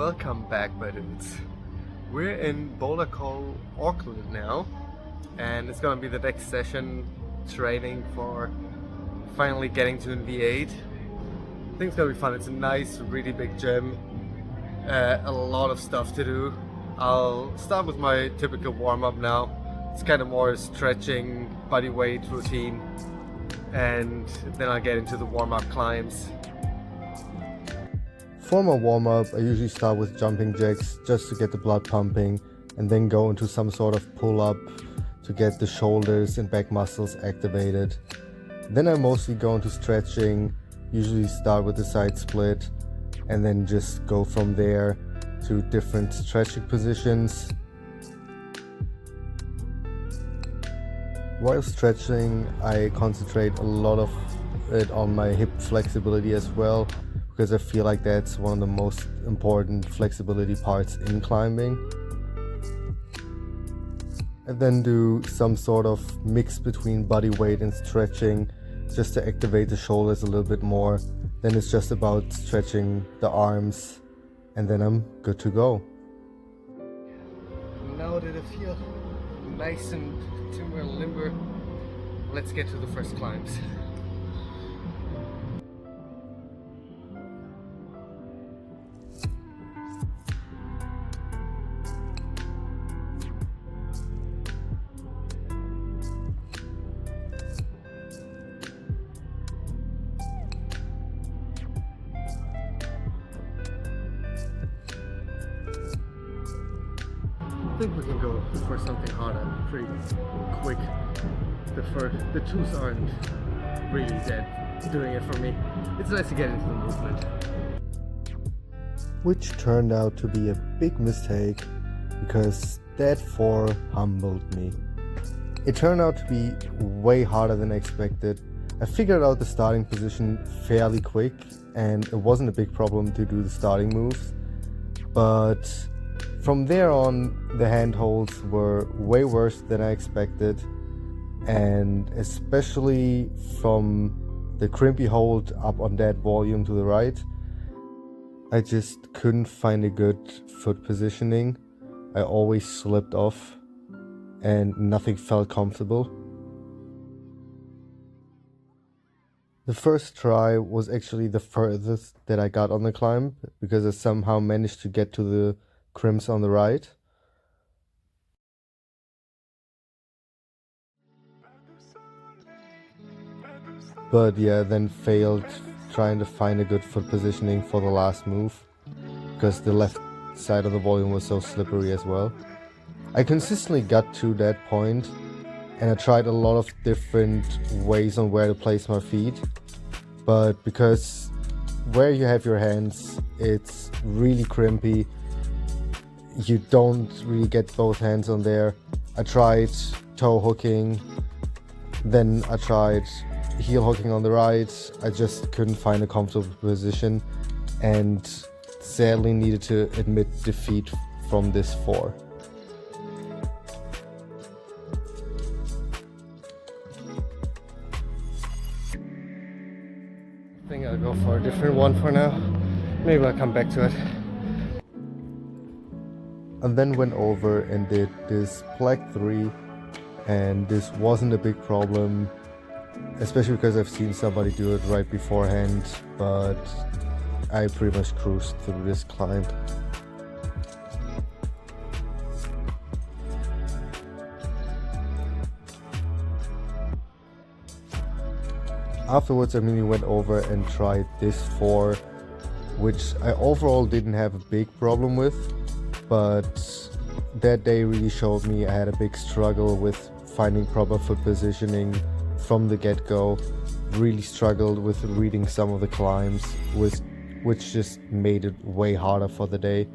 Welcome back, my dudes. We're in Boulder Co, Auckland now, and it's gonna be the next session training for finally getting to an V8. I think it's gonna be fun. It's a nice, really big gym, a lot of stuff to do. I'll start with my typical warm-up now. It's kind of more stretching, body weight routine, and then I'll get into the warm-up climbs. For my warm-up, I usually start with jumping jacks just to get the blood pumping, and then go into some sort of pull-up to get the shoulders and back muscles activated. Then I mostly go into stretching, usually start with the side split, and then just go from there to different stretching positions. While stretching, I concentrate a lot of it on my hip flexibility as well, because I feel like that's one of the most important flexibility parts in climbing. I then do some sort of mix between body weight and stretching just to activate the shoulders a little bit more. Then it's just about stretching the arms, and then I'm good to go. Now that I feel nice and timber and limber, let's get to the first climbs. I think we can go for something harder pretty quick. The twos aren't really dead doing it for me. It's nice to get into the movement. Which turned out to be a big mistake, because that 4 humbled me. It turned out to be way harder than expected. I figured out the starting position fairly quick, and it wasn't a big problem to do the starting moves, but from there on, the handholds were way worse than I expected, and especially from the crimpy hold up on that volume to the right, I just couldn't find a good foot positioning. I always slipped off and nothing felt comfortable. The first try was actually the furthest that I got on the climb, because I somehow managed to get to the crimps on the right. But yeah, then failed trying to find a good foot positioning for the last move, because the left side of the volume was so slippery as well. I consistently got to that point, and I tried a lot of different ways on where to place my feet, but because where you have your hands, it's really crimpy. You don't really get both hands on there. I tried toe hooking, then I tried heel hooking on the right. I just couldn't find a comfortable position, and sadly needed to admit defeat from this 4. I think I'll go for a different one for now. Maybe I'll come back to it. And then went over and did this black 3, and this wasn't a big problem, especially because I've seen somebody do it right beforehand, but I pretty much cruised through this climb. Afterwards, I mainly went over and tried this 4, which I overall didn't have a big problem with, but that day really showed me I had a big struggle with finding proper foot positioning from the get-go. Really struggled with reading some of the climbs, which just made it way harder for the day.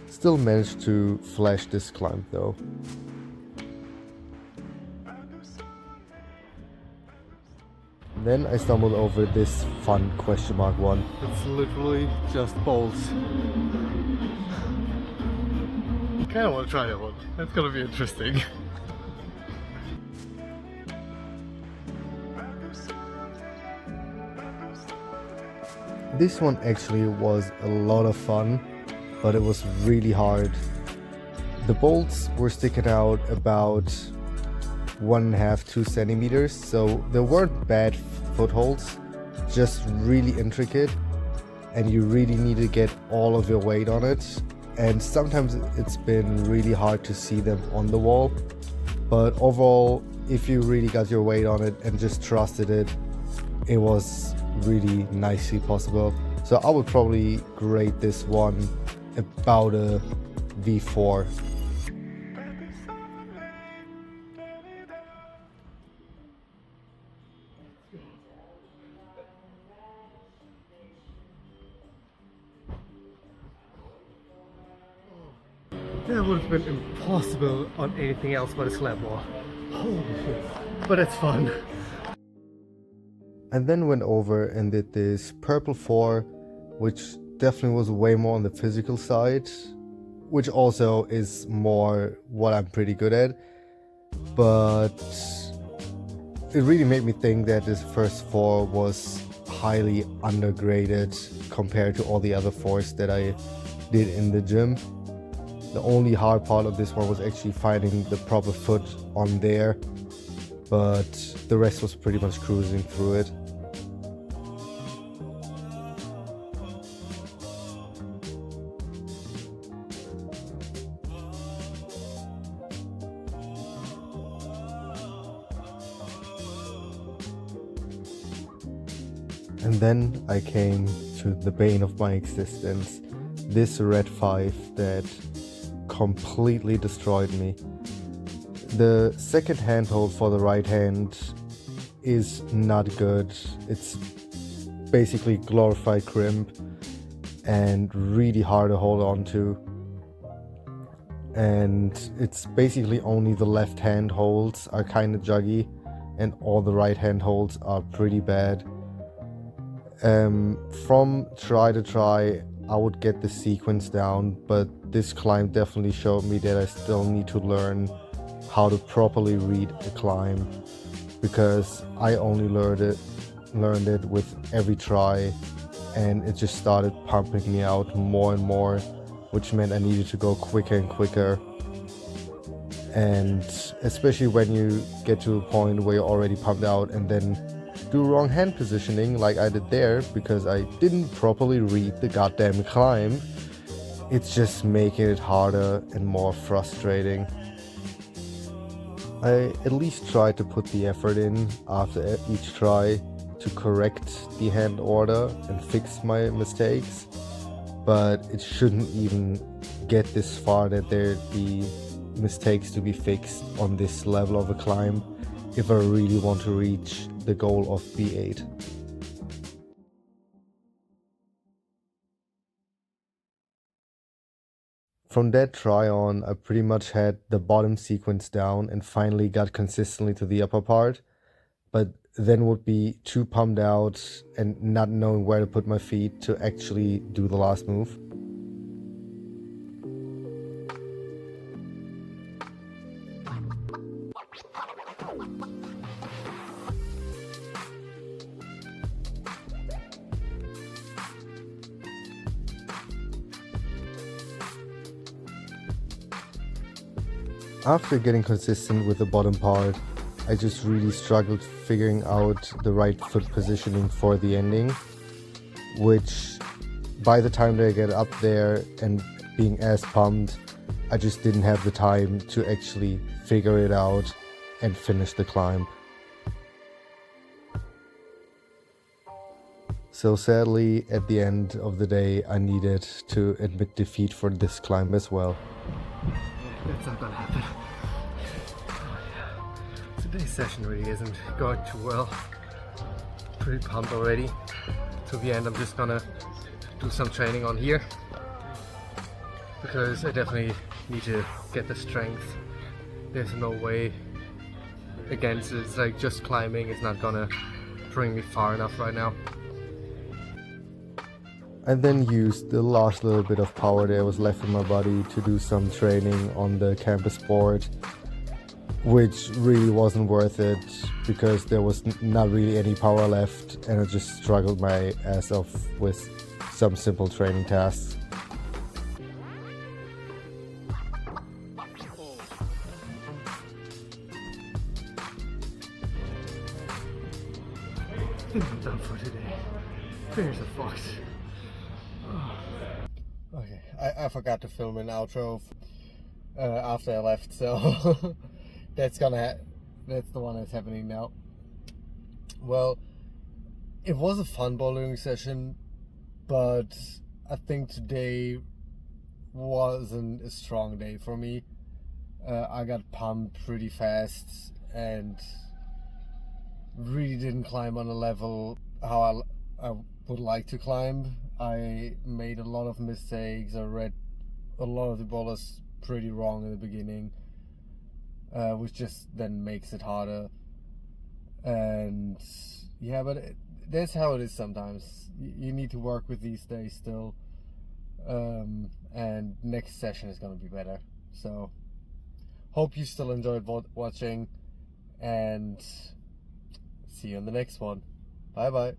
Still managed to flash this climb though. Then I stumbled over this fun question mark one. It's literally just bolts. I kinda wanna try that one. That's gonna be interesting. This one actually was a lot of fun, but it was really hard. The bolts were sticking out about 1.5 2 centimeters, so they weren't bad footholds, just really intricate, and you really need to get all of your weight on it, and sometimes it's been really hard to see them on the wall, but overall, if you really got your weight on it and just trusted it, it was really nicely possible. So I would probably grade this one about a V4. That would have been impossible on anything else but a slab wall. Holy shit. But it's fun. And then went over and did this purple 4, which definitely was way more on the physical side, which also is more what I'm pretty good at. But it really made me think that this first 4 was highly undergraded compared to all the other 4s that I did in the gym. The only hard part of this one was actually finding the proper foot on there, but the rest was pretty much cruising through it. And then I came to the bane of my existence, this red 5 that completely destroyed me. The second handhold for the right hand is not good. It's basically glorified crimp and really hard to hold on to. And it's basically only the left hand holds are kind of juggy and all the right hand holds are pretty bad. From try to try, I would get the sequence down, but this climb definitely showed me that I still need to learn how to properly read a climb, because I only learned it with every try, and it just started pumping me out more and more, which meant I needed to go quicker and quicker. And especially when you get to a point where you're already pumped out and then do wrong hand positioning like I did there because I didn't properly read the goddamn climb, it's just making it harder and more frustrating. I at least tried to put the effort in after each try to correct the hand order and fix my mistakes, but it shouldn't even get this far that there'd be mistakes to be fixed on this level of a climb if I really want to reach the goal of B8. From that try on, I pretty much had the bottom sequence down and finally got consistently to the upper part, but then would be too pumped out and not knowing where to put my feet to actually do the last move. After getting consistent with the bottom part, I just really struggled figuring out the right foot positioning for the ending, which by the time that I get up there and being as pumped, I just didn't have the time to actually figure it out and finish the climb. So sadly, at the end of the day, I needed to admit defeat for this climb as well. That's not gonna happen. Oh, yeah. Today's session really isn't going too well. Pretty pumped already. To the end, I'm just gonna do some training on here because I definitely need to get the strength. There's no way against it. It's like just climbing is not gonna bring me far enough right now. I then used the last little bit of power that was left in my body to do some training on the campus board. which really wasn't worth it because there was not really any power left, and I just struggled my ass off with some simple training tasks. I'm done for today. Fingers are fucked. Okay, I forgot to film an outro after I left, so that's the one that's happening now. Well, it was a fun bouldering session, but I think today wasn't a strong day for me. I got pumped pretty fast and really didn't climb on a level how I would like to climb. I made a lot of mistakes. I read a lot of the boulders pretty wrong in the beginning, which just then makes it harder. And yeah, but that's how it is sometimes. You need to work with these days still, and next session is going to be better. So hope you still enjoyed watching, and see you in the next one. Bye bye.